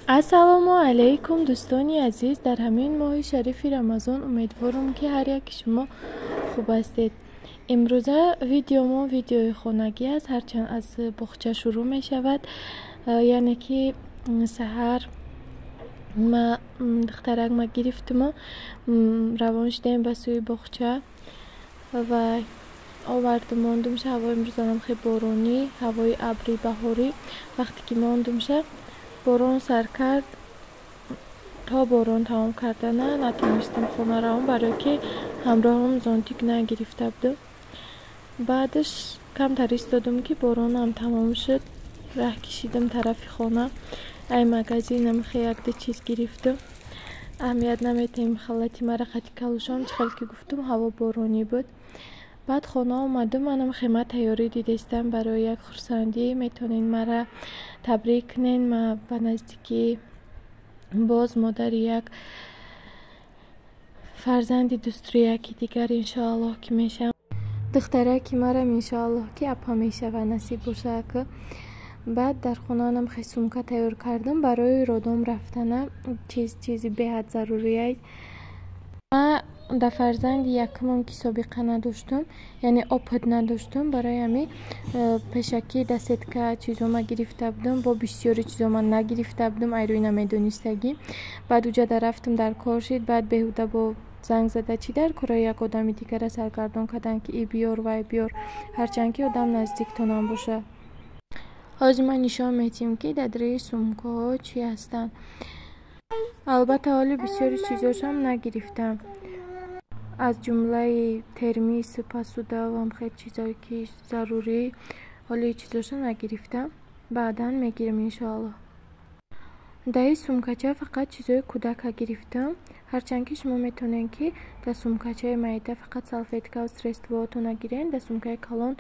ассалому алайкум дӯстони азиз, дар ҳамин моҳи шарифи рамазон умедворам ки ҳар яки шумо хуб ҳастед. имрӯза видеомо видеои хонагӣ аст, ҳарчанд аз боғча шурӯъ мешавад. яъне ки саҳар духтаракма гирифтимо, равон шудем ба сӯи боғча ва овардим мондумша. ҳавои имрӯзанам хеле боронӣ, ҳавои абри баҳорӣ. вақте ки мондумша борон сар кард, то борон тамом кардана натонистам хона равам, барое ки ҳамроҳам зонтик нагирифта будам. баъдаш камтар истодам ки боронам тамом шуд, раҳ кишидам тарафи хона. ай магазинам як-ду чиз гирифтам. аҳамият наметем халати мара хати калошам, чӣ хел ки гуфтам ҳаво боронӣ буд. баъд хона омадам, манам хема тайёрӣ дидестам барои як хурсандӣ. Метавонед мара табрик кунед. Ман ба наздики боз модари як фарзанди дустурияки дигар иншоаллоҳ ки мешавам. духтараки марам иншоаллоҳ ки апа мешава, насиб боша. баъд дар хонанам хеле сумка тайёр кардам барои родом рафтана. чизи беҳад зарурия. ман да фарзанди якумам ки собиқа надоштам, яъне опыт надоштам, барои ҳамин пешакӣ дасетка чизома гирифта будам, бо бисёри чизома нагирифта будам, айрӯи намедонистагӣ. баъд уҷада рафтам дар кор шид, баъд беҳуда бо занг зада чи дар кора як одами дигара саргардон кардан ки и биёр вай биёр, ҳарчанд ки одам наздик то набоша. ҳозир ман нишон медиҳам ки дадраи сумкаҳо чӣ ҳастанд. албатта ҳоли бисёри чизошам нагирифтам, аз ҷумлаи термис, посудавам, хеле чизое ки зарурӣ, ҳоли чизошам нагирифтам. баъдан мегирам иншоаллоҳ. дар ин сумкача фақат чизои кӯдака гирифтам, ҳарчанд ки шумо метавонед ки дар сумкачаи майда фақат салфеткаву средствоото нагиред, дар сумкаи калон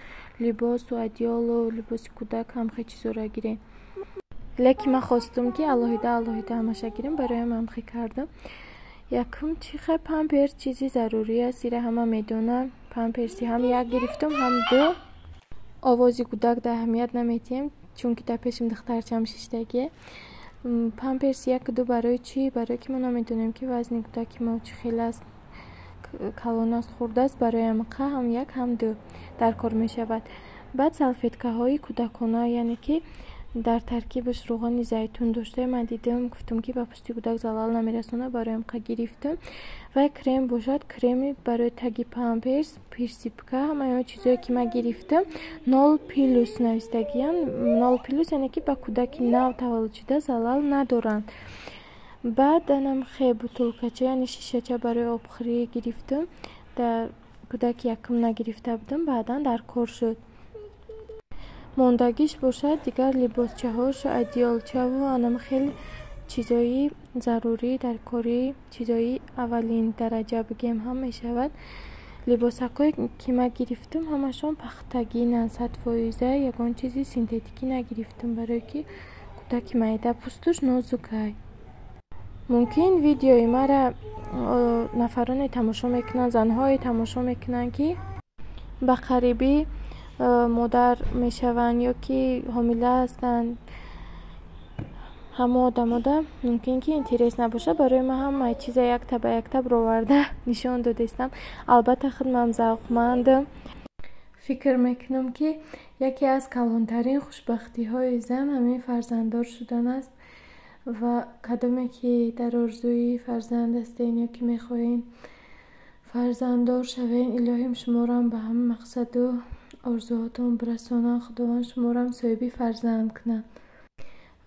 либосу одеёлу либоси кӯдак ҳам хеле чизоро гиред. лекин ман хостам ки алоҳида ҳамаша гирем, бароям ҳамхӣ кардам. якум чихе памперс чизи зарурӣ аст, зира ҳама медонанд. памперси ҳам як гирифтам, ҳам ду. овози кӯдак да аҳамият наметиҳем, чунки дар пешим духтарчам шиштагие. памперси яку-ду барои чӣ? Барое ки мо намедонем ки вазни кӯдаки мо чӣ хел аст, калон аст, хурд аст. барои амқа ҳам як, ҳам ду дар кор мешавад. баъд салфеткаҳои кӯдакона, яъне ки дар таркибаш рӯғани зайтун дошта. ман дидам, гуфтам ки ба пӯсти кӯдак залал намерасонад, барои амқа гирифтам. ва крем бошад, креми барои таги памперс, пирсипка, ҳамаён чизое ки ман гирифтам. 0+ навистагиян. 0+ яъне ки ба кӯдаки нав таваллуд шуда залал надоранд. баъд анам хе бутулкача, яъне шишача барои обхӯрӣ гирифтам. дар кӯдаки якум нагирифта будам, баъдан дар кор шуд. мондагиш бошад дигар либосчаҳошу одеёлчаву анам хеле чизои зарурӣ дар кори, чизои аввалин дараҷа бигем ҳам мешавад. либосакое ки ман гирифтам ҳамашон пахтагинанд 100%. ягон чизи синтетикӣ нагирифтам, барое ки кӯдаки майда пӯстуш нозукай. мумкин видеои мара нафароне тамошо мекунанд, занҳое тамошо мекунанд ки ба қарибӣ модар мешаванд ё ки ҳомила ҳастанд. ҳама одамода мумкин ки интерес набошад. барои ман ҳама чиза якта ба якта бироварда нишон додестам. албатта худмам завқмандам. фикр мекунам ки яке аз калонтарин хушбахтиҳои зан ҳамин фарзанддор шудан аст. ва кадоме ки дар орзуи фарзанд ҳастен ё ки мехоҳед фарзанддор шавед, илоҳим шуморам ба ҳамин мақсаду орзуҳотон бирасонад. худованд шуморам соҳиби фарзанд кунад.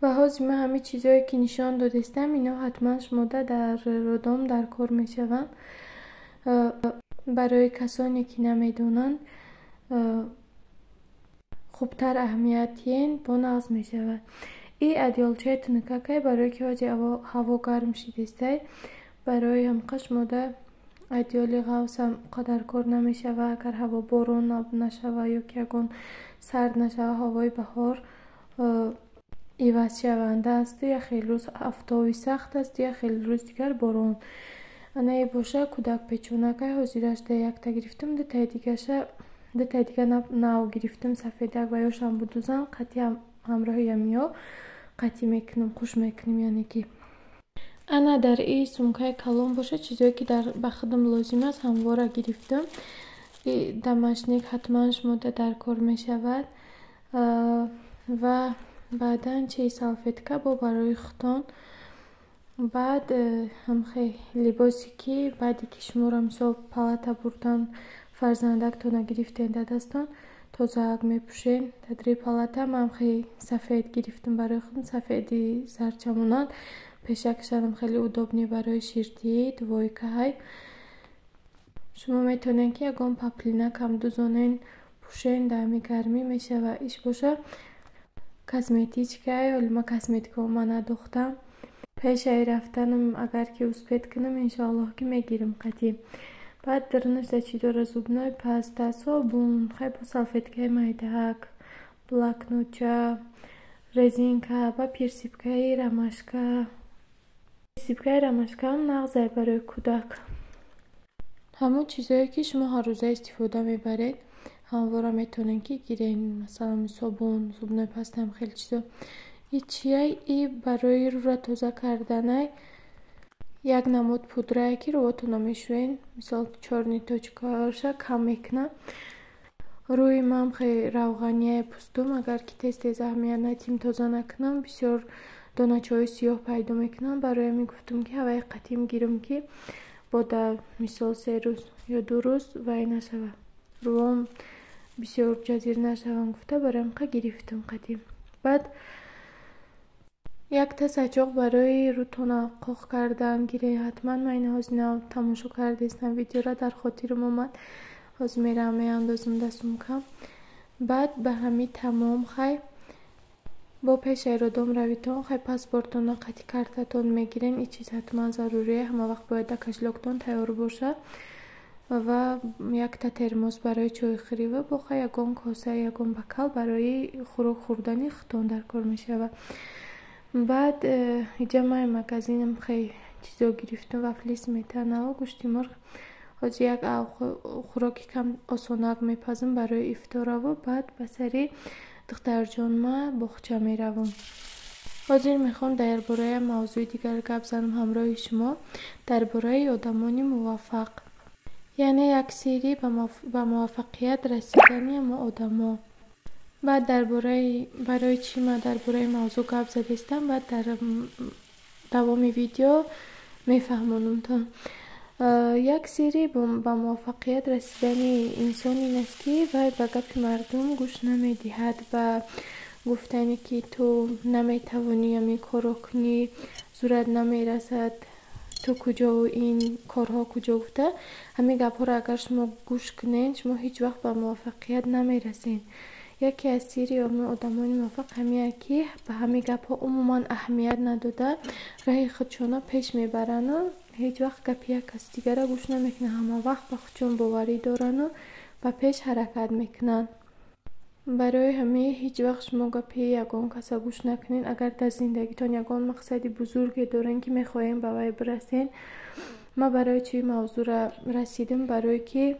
ва ҳозир ман ҳамин чизое ки нишон додестам, ино ҳатман шумода дар родом дар кор мешаванд. барои касоне ки намедонанд, хубтар аҳамият диҳед, бо нағз мешавад. ин одеёлчаи тунукакай, барое ки ҳозир ҳаво гарм шидестай, барои амқа шумода одеёли ғавсам қадар кор намешавад. агар ҳаво борон нашава ё ки ягон сард нашава, ҳавои баҳор ивазшаванда асту, я хеле рӯз афтоби сахт асту, я хеле рӯз дигар борон. ана боша кӯдак печонакай ҳозираш да якта гирифтам, дутаи дига нав гирифтам, сафедак ва ёшам буду зан қатъи ҳамроҳиям ё قطعی میکنم، خوش میکنم. یعنی که انا در این سمکه کلان باشه چیزایی که در بخدم لازم است همواره گرفتم. دمشنیک حتما شما در کار میشود و بعدا چه سالفتکه با برای ختان. بعد هم خیلی لباسی که بعدی که شما را مثال پالتا بردن فرزندکتون گرفتین دستان تازه میپوشین. در پالتا من خیلی سفید گرفتم برای خودم، سفیدی سرچمونان پیشکشم خیلی удобні برای شیرتی دوایی که های. شما میتونین که یکم پاپلینا کم دوزونین پوشین دمی گرمی میشه و ایش باشه. کاسمتیچکه ولی ما کاسمتیکو من ندختم. پیش ای رفتنم اگر که اسپید کنم انشالله که میگیرم قطعی. بعد درنش دچیدور زوبنای پاستا صابون خیلی با سالفتکه مایدهک بلاکنوچا رزینکا با پیرسیبکه رماشکا. پیرسیبکه رماشکا هم نغزه برای کودک. همون چیزایی که شما هر روزه استفاده میبرید همواره میتونین که گیرین. مثلا صابون، صابون پاستا هم خیلی چیزا. این چیه؟ این برای رو را تازه کردنه یک نمود پودره که رو تو نمیشوین. مثال چورنی توچکارشا کم میکنه. روی من خیلی روغنیه پوستم اگر که تست زهمیه نتیم تازه نکنم بسیار دانچهای سیاه پیدا میکنم. برای میگفتم که هوای قطعیم گیرم که با مثال 3 روز یا 2 روز وای نشوه، روام بسیار جزیر نشوه گفته برایم که گرفتم قطعیم. بعد یک تا سچاق برای روتون قاق کردن گیره. حتما من هزینه تماشا کردیستم ویدیو را در خاطرم اومد. از میرم میاندازم دستم کم. بعد به همین تمام خیلی با پیش ایرادام رویتون خیلی پاسپورتون و قطعی کارتتون میگیرین. این چیز حتما ضروریه. همه وقت باید کشلاکتون تیار باشه و یک تا ترموس برای چای خریوه با خیلی یکم کاسه یکم بکل برای خوراک خوردنی ختون در کار میشه. و بعد اینجا من مگزینم خیلی چیزا گرفتم و فلیس میتنه و گوشتی مرغ از یک خوراکی کم آسانک میپزم برای افطار. و بعد بسری دختر جان ما بخچه میروم. حاضر میخوام درباره موضوع دیگر گپ زنم همراه شما درباره آدمان موفق. یعنی یک سری به موفقیت رسیدنی ما آدما. بعد درباره برای چی من درباره موضوع گپ زدم بعد در دوام ویدیو میفهمونم تا یک سری به موفقیت رسیدنی انسان این است که وای به گپ مردم گوش نمیدهد و گفتنی که تو نمیتوانی یا می کارو کنی زورت نمیرسد تو کجا و این کارها کجا گفته. همین گپ را اگر شما گوش کنین شما هیچ وقت به موفقیت نمیرسین. یکی از سری آدمان موفق همیه که به همین گپ ها عموما اهمیت نداده راه خودشون پیش میبرن و هیچ وقت گپ یک کس دیگر را گوش نمیکنه. همه وقت به خودشون باوری دارن و پیش حرکت میکنن. برای همه هیچ وقت شما گپ یگان کس گوش نکنین. اگر در زندگیتون یگان مقصدی بزرگی دارین که میخواین به وی برسین. ما برای چی موضوع را رسیدم؟ برای که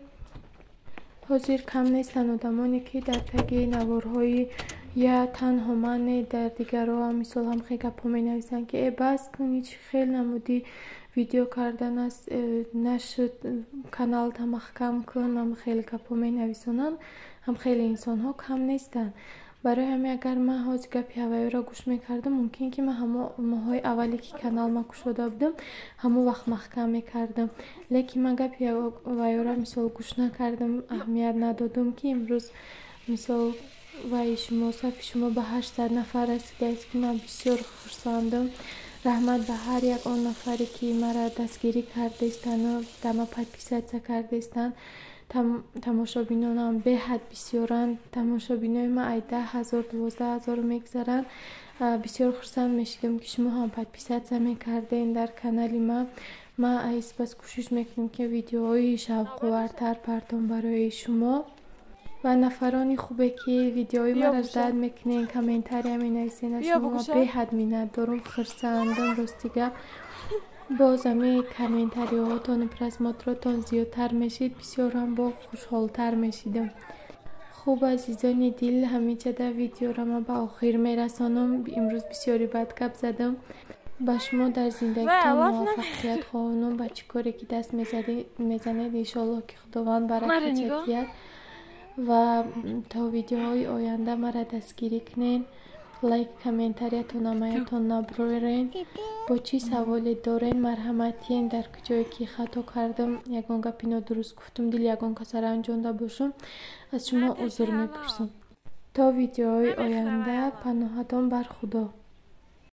حاضر کم نیستن آدمانی که در تگی نوارهای یا تنها من در دیگرها مثال هم خیلی گپا می نویسن که ای بس کنی چی خیلی نمودی ویدیو کردن است نشد کانال تا محکم کن. هم خیلی گپا می نویسونن. هم خیلی انسان ها کم نیستن. برای همین اگر من هاج گپی هوایی را گوش میکردم ممکن که من همه ماهای اولی که کانال ما گشوده بودم همه وقت محکم میکردم. لیکن من گپی هوایی را مثال گوش نکردم اهمیت ندادم که امروز مثال وای شما صفی شما به 800 نفر رسیده است که من بسیار خرسندم. رحمت به هر یک آن نفری که مرا دستگیری کرده استن و دم پادپیست کرده استن. تماشابینان هم به حد بسیارند. تماشابینای ما 10,000 12,000 میگذرند. بسیار خرسند میشیدم که شما هم پادپیست میکردین در کانال ما ایس بس کوشش میکنیم که ویدیوهای شوق‌آورتر پرتون برای شما و نفرانی خوبه که ویدیوهای ما را رد میکنین کامنتاری هم مینویسین از شما به حد مینت دارم خرسندم راستیگه. باز همه کامنتاری هاتون پرسماتراتون زیادتر میشید بسیار هم با خوشحالتر میشیدم. خوب عزیزان دل، همیشه در ویدیو را ما به آخر میرسانم. امروز بسیاری بد گپ زدم. با شما در زندگیتان موفقیت خواهانم. با چی کاری که دست میزنید انشالله که خداوند برکت دهد و تا ویدیوهای آینده مرا دستگیری کنین. لایک کامنتاریتون نمایتون نبرویرین. با چی سوالی دارین مرحمتین. در کجایی که خطا کردم یگان گپی درست گفتم دل یگان کسر انجام باشم از شما عذر میپرسم. تا ویدیوهای آینده پناهتان بر خدا.